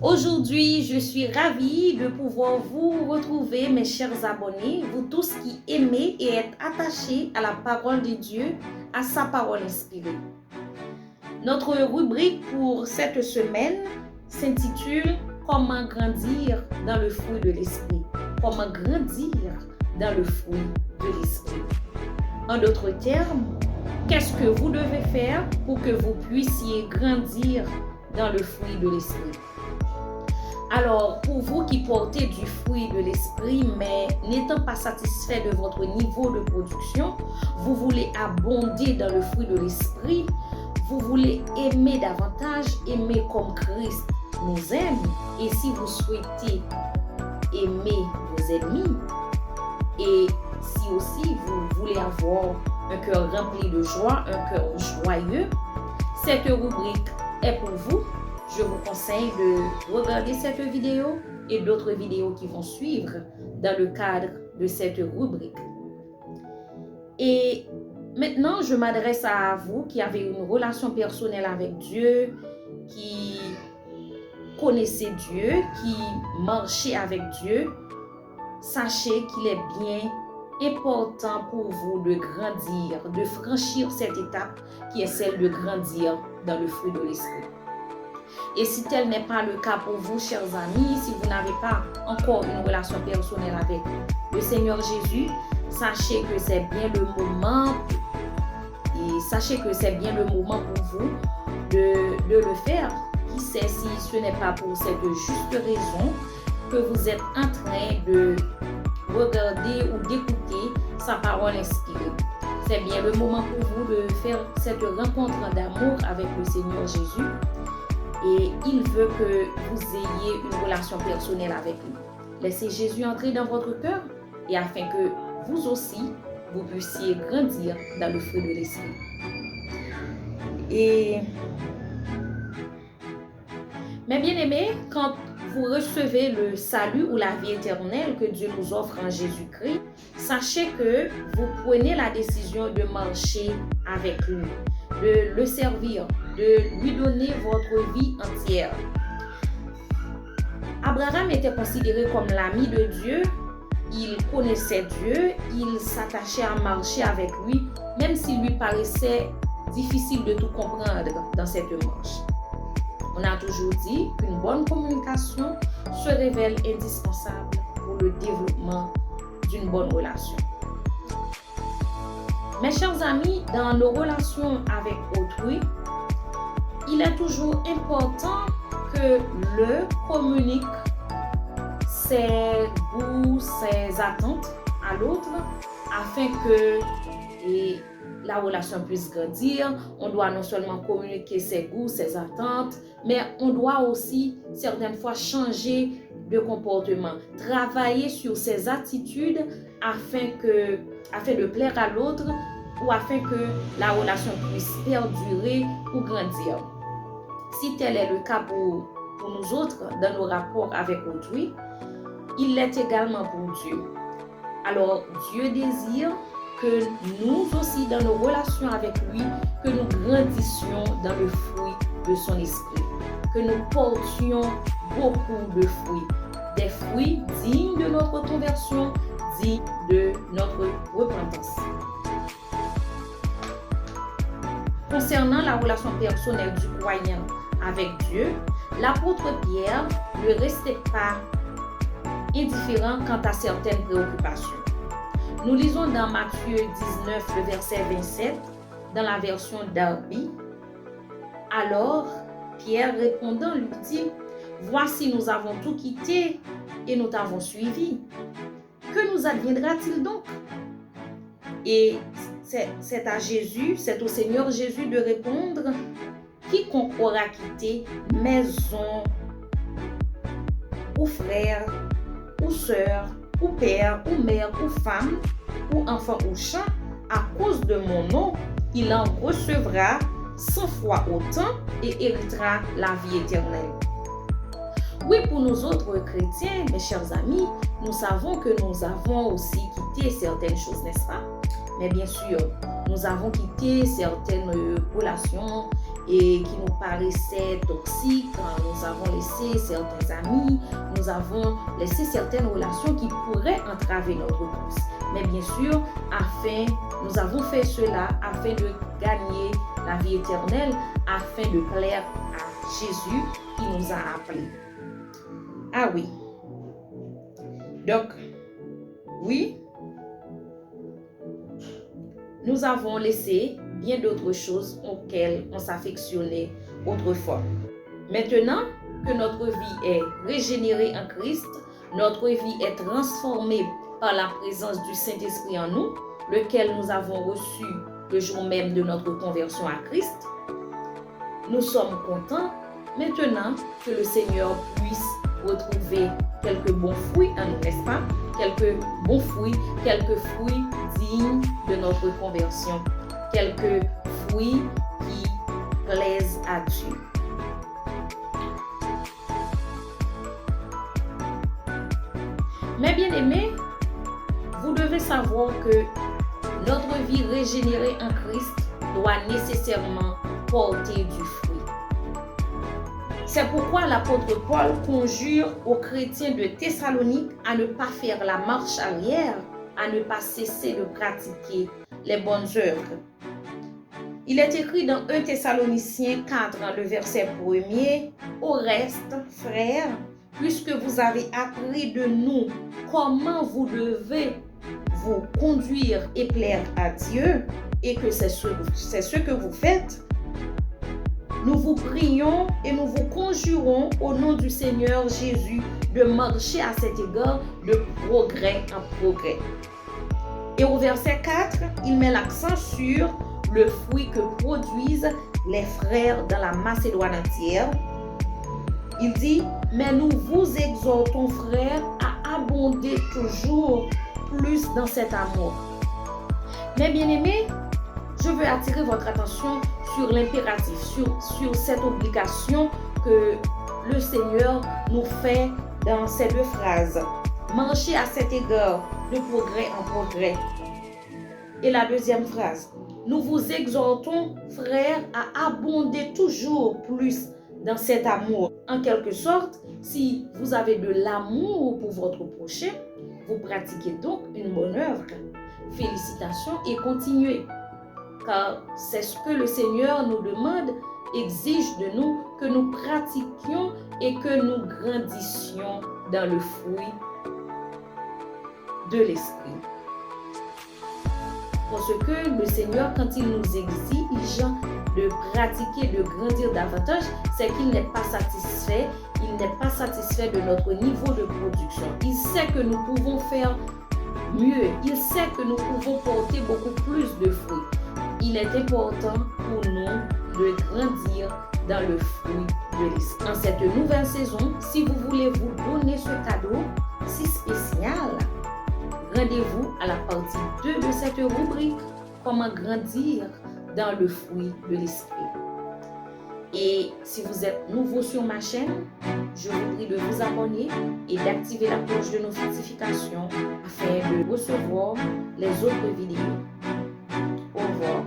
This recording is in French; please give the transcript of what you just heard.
Aujourd'hui, je suis ravie de pouvoir vous retrouver, mes chers abonnés, vous tous qui aimez et êtes attachés à la parole de Dieu, à sa parole inspirée. Notre rubrique pour cette semaine s'intitule « Comment grandir dans le fruit de l'esprit ». Comment grandir dans le fruit de l'esprit. En d'autres termes, qu'est-ce que vous devez faire pour que vous puissiez grandir dans le fruit de l'esprit? Alors, pour vous qui portez du fruit de l'esprit, mais n'étant pas satisfait de votre niveau de production, vous voulez abonder dans le fruit de l'esprit, vous voulez aimer davantage, aimer comme Christ nous aime, et si vous souhaitez aimer vos ennemis, et si aussi vous voulez avoir un cœur rempli de joie, un cœur joyeux, cette rubrique est pour vous. Je vous conseille de regarder cette vidéo et d'autres vidéos qui vont suivre dans le cadre de cette rubrique. Et maintenant, je m'adresse à vous qui avez une relation personnelle avec Dieu, qui connaissez Dieu, qui marchez avec Dieu. Sachez qu'il est bien important pour vous de grandir, de franchir cette étape qui est celle de grandir dans le fruit de l'esprit. Et si tel n'est pas le cas pour vous, chers amis, si vous n'avez pas encore une relation personnelle avec le Seigneur Jésus, sachez que c'est bien le moment, et sachez que c'est bien le moment pour vous de le faire. Qui sait si ce n'est pas pour cette juste raison que vous êtes en train de regarder ou d'écouter sa parole inspirée. C'est bien le moment pour vous de faire cette rencontre d'amour avec le Seigneur Jésus. Et il veut que vous ayez une relation personnelle avec lui. Laissez Jésus entrer dans votre cœur et afin que vous aussi, vous puissiez grandir dans le fruit de l'esprit. Et mes bien-aimés, quand vous recevez le salut ou la vie éternelle que Dieu nous offre en Jésus-Christ, sachez que vous prenez la décision de marcher avec lui, de le servir, de lui donner votre vie entière. Abraham était considéré comme l'ami de Dieu, il connaissait Dieu, il s'attachait à marcher avec lui, même s'il lui paraissait difficile de tout comprendre dans cette marche. On a toujours dit qu'une bonne communication se révèle indispensable pour le développement d'une bonne relation. Mes chers amis, dans nos relations avec autrui, il est toujours important que le communique ses goûts, ses attentes à l'autre afin que la relation puisse grandir. On doit non seulement communiquer ses goûts, ses attentes, mais on doit aussi certaines fois changer de comportement, travailler sur ses attitudes afin de plaire à l'autre ou afin que la relation puisse perdurer ou grandir. Si tel est le cas pour nous autres dans nos rapports avec autrui, il l'est également pour Dieu. Alors Dieu désire que nous aussi dans nos relations avec lui, que nous grandissions dans le fruit de son esprit, que nous portions beaucoup de fruits, des fruits dignes de notre conversion, dignes de notre repentance. Concernant la relation personnelle du croyant avec Dieu, l'apôtre Pierre ne restait pas indifférent quant à certaines préoccupations. Nous lisons dans Matthieu 19, le verset 27, dans la version Darby. Alors, Pierre répondant lui dit, « Voici, nous avons tout quitté et nous t'avons suivi. Que nous adviendra-t-il donc ?» Et c'est à Jésus, c'est au Seigneur Jésus de répondre, « Quiconque aura quitté maison, ou frère, ou sœur, ou père, ou mère, ou femme, ou enfant, ou champ, à cause de mon nom, il en recevra 100 fois autant et héritera la vie éternelle. » Oui, pour nous autres chrétiens, mes chers amis, nous savons que nous avons aussi quitté certaines choses, n'est-ce pas? Mais bien sûr, nous avons quitté certaines relations et qui nous paraissaient toxiques, quand nous avons laissé certains amis, nous avons laissé certaines relations qui pourraient entraver notre course. Mais bien sûr, nous avons fait cela afin de gagner la vie éternelle, afin de plaire à Jésus qui nous a appelés. Ah oui. Donc, oui, nous avons laissé bien d'autres choses auxquelles on s'affectionnait autrefois. Maintenant que notre vie est régénérée en Christ, notre vie est transformée par la présence du Saint-Esprit en nous, lequel nous avons reçu le jour même de notre conversion à Christ. Nous sommes contents maintenant que le Seigneur puisse retrouver quelques bons fruits en nous, n'est-ce pas? Quelques bons fruits, quelques fruits dignes de notre conversion, quelques fruits qui plaisent à Dieu. Mes bien-aimés, vous devez savoir que notre vie régénérée en Christ doit nécessairement porter du fruit. C'est pourquoi l'apôtre Paul conjure aux chrétiens de Thessalonique à ne pas faire la marche arrière, à ne pas cesser de pratiquer les bonnes œuvres. Il est écrit dans 1 Thessaloniciens 4, le verset 1er, « Au reste, frères, puisque vous avez appris de nous comment vous devez vous conduire et plaire à Dieu, et que c'est ce que vous faites, nous vous prions et nous vous conjurons au nom du Seigneur Jésus de marcher à cet égard de progrès en progrès. » Et au verset 4, il met l'accent sur le fruit que produisent les frères dans la Macédoine entière. Il dit, « Mais nous vous exhortons, frères, à abonder toujours plus dans cet amour. » Mes bien-aimés, je veux attirer votre attention sur l'impératif, sur cette obligation que le Seigneur nous fait dans ces deux phrases. Marcher à cet égard de progrès en progrès. Et la deuxième phrase, nous vous exhortons, frères, à abonder toujours plus dans cet amour. En quelque sorte, si vous avez de l'amour pour votre prochain, vous pratiquez donc une bonne œuvre. Félicitations et continuez. Car c'est ce que le Seigneur nous demande, exige de nous, que nous pratiquions et que nous grandissions dans le fruit de l'Esprit. Parce que le Seigneur, quand il nous exige de pratiquer, de grandir davantage, c'est qu'il n'est pas satisfait. Il n'est pas satisfait de notre niveau de production. Il sait que nous pouvons faire mieux. Il sait que nous pouvons porter beaucoup plus de fruits. Il est important pour nous de grandir dans le fruit de l'Esprit. En cette nouvelle saison, si vous voulez vous donner ce cadeau si spécial, rendez-vous à la partie 2 de cette rubrique « Comment grandir dans le fruit de l'Esprit ». Et si vous êtes nouveau sur ma chaîne, je vous prie de vous abonner et d'activer la cloche de notification afin de recevoir les autres vidéos. Au revoir.